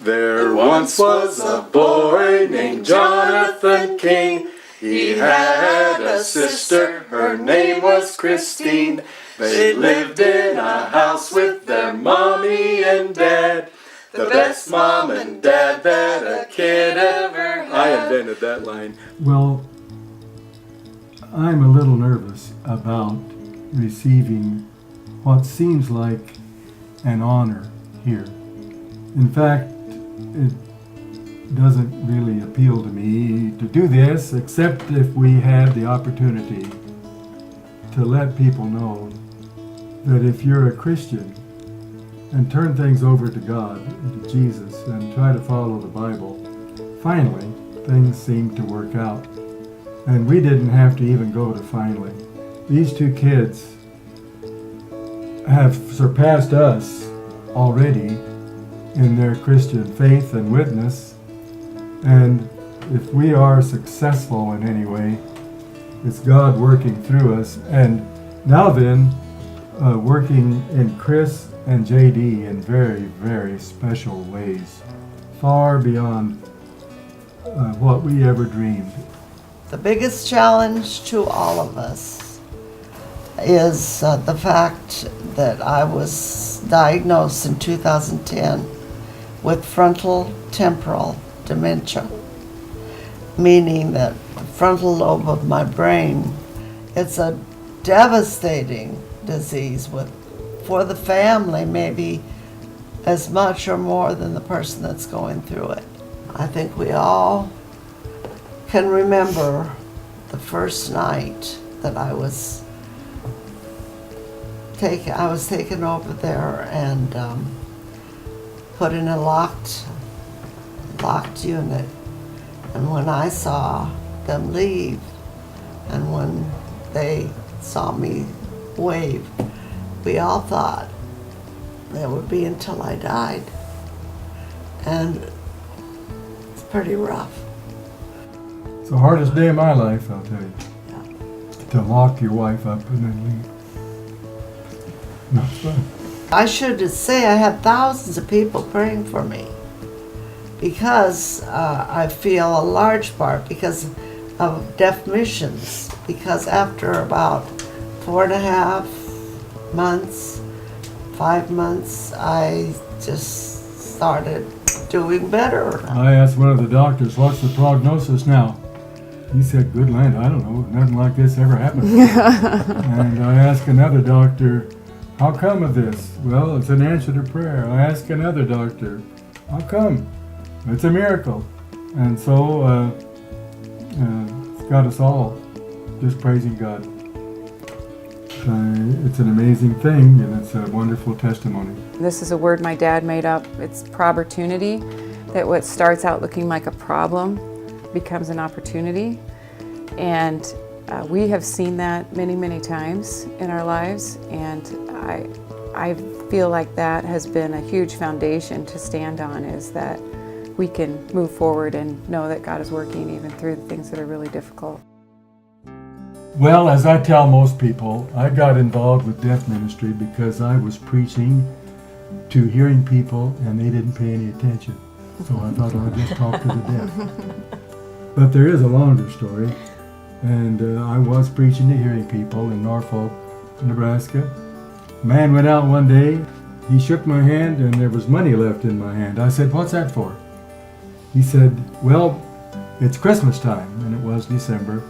There once was a boy named Jonathan King. He had a sister, her name was Christine. They lived in a house with their mommy and dad. The best mom and dad that a kid ever had. I invented that line. Well, I'm a little nervous about receiving what seems like an honor here. In fact, it doesn't really appeal to me to do this, except if we had the opportunity to let people know that if you're a Christian and turn things over to God and to Jesus and try to follow the Bible, finally things seem to work out. And we didn't have to even go to finally. These two kids have surpassed us already in their Christian faith and witness. And if we are successful in any way, it's God working through us. And now then, working in Chris and JD in very, very special ways, far beyond what we ever dreamed. The biggest challenge to all of us is the fact that I was diagnosed in 2010 with frontal temporal dementia, meaning that the frontal lobe of my brain, it's a devastating disease for the family, maybe as much or more than the person that's going through it. I think we all can remember the first night that I was taken over there and put in a locked unit. And when I saw them leave, and when they saw me wave, we all thought it would be until I died. And it's pretty rough. It's the hardest day of my life, I'll tell you. Yeah. To lock your wife up and then leave. Not fun. I should say I had thousands of people praying for me because I feel a large part because of Deaf Missions, because after about 4.5 months, 5 months, I just started doing better. I asked one of the doctors, what's the prognosis now? He said, good land, I don't know, nothing like this ever happened. And I asked another doctor, how come of this? Well, it's an answer to prayer. I asked another doctor, how come? It's a miracle. And so it's got us all just praising God. It's an amazing thing, and it's a wonderful testimony. This is a word my dad made up. It's probopportunity, that what starts out looking like a problem becomes an opportunity. And we have seen that many, many times in our lives, and I feel like that has been a huge foundation to stand on, is that we can move forward and know that God is working even through the things that are really difficult. Well, as I tell most people, I got involved with deaf ministry because I was preaching to hearing people and they didn't pay any attention. So I thought I'd just talk to the deaf. But there is a longer story. And I was preaching to hearing people in Norfolk, Nebraska. A man went out one day, he shook my hand and there was money left in my hand. I said, what's that for? He said, well, it's Christmas time, and it was December.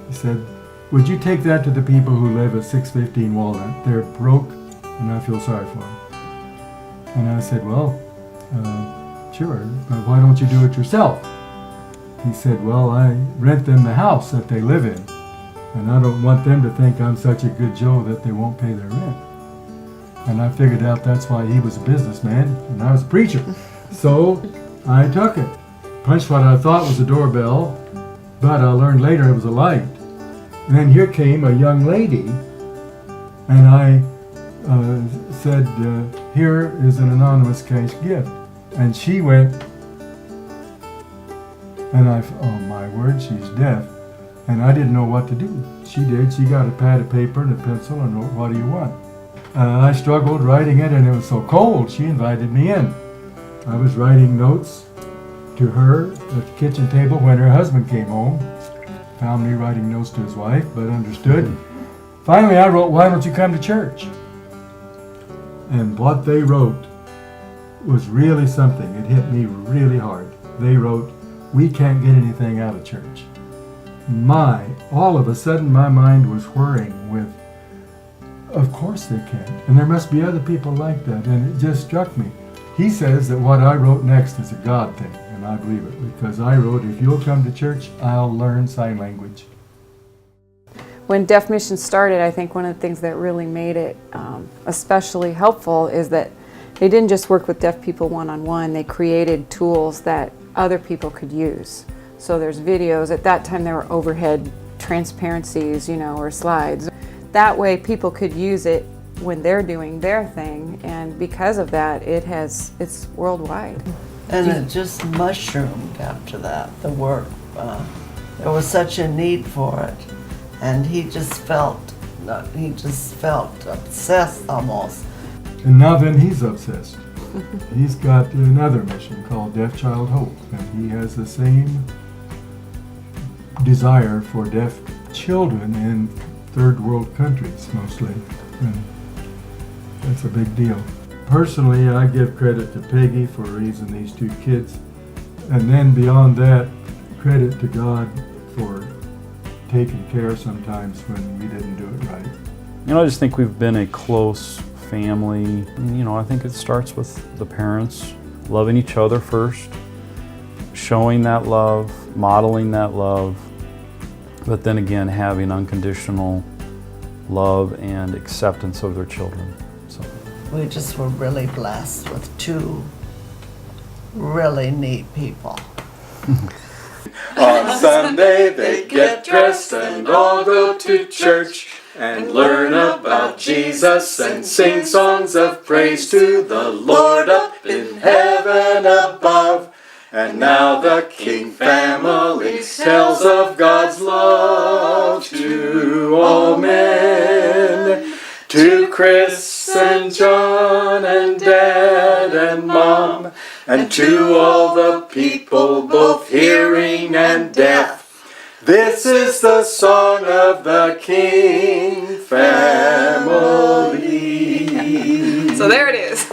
He said, would you take that to the people who live at 615 Walnut? They're broke, and I feel sorry for them. And I said, well, sure, but why don't you do it yourself? He said, well, I rent them the house that they live in, and I don't want them to think I'm such a good Joe that they won't pay their rent. And I figured out that's why he was a businessman, and I was a preacher. So I took it, punched what I thought was a doorbell, but I learned later it was a light. And then here came a young lady, and I said, here is an anonymous cash gift. And she went, and oh my word, she's deaf. And I didn't know what to do. She did. She got a pad of paper and a pencil and wrote, what do you want? I struggled writing it, and it was so cold, she invited me in. I was writing notes to her at the kitchen table when her husband came home. Found me writing notes to his wife, but understood. Finally, I wrote, "Why don't you come to church?" And what they wrote was really something. It hit me really hard. They wrote, "We can't get anything out of church." All of a sudden my mind was whirring with, of course they can't. And there must be other people like that. And it just struck me. He says that what I wrote next is a God thing. And I believe it, because I wrote, "If you'll come to church, I'll learn sign language." When Deaf Mission started, I think one of the things that really made it especially helpful is that they didn't just work with deaf people one-on-one, they created tools that other people could use. So there's videos, at that time there were overhead transparencies, or slides. That way people could use it when they're doing their thing, and because of that, it's worldwide. And it just mushroomed after that, the work. There was such a need for it. And he just felt obsessed almost. And now then he's obsessed. He's got another mission called Deaf Child Hope. And he has the same desire for deaf children in third world countries mostly. And that's a big deal. Personally, I give credit to Peggy for raising these two kids. And then beyond that, credit to God for taking care sometimes when we didn't do it right. I just think we've been a close family. I think it starts with the parents loving each other first, showing that love, modeling that love, but then again having unconditional love and acceptance of their children. So We just were really blessed with two really neat people. On Sunday they get dressed and all go to church and learn about Jesus and sing songs of praise to the Lord up in heaven above. And now the King family tells of God's love to all men. To Chris and John and Dad and Mom, and to all the people, both hearing and deaf, this is the song of the King family. So there it is.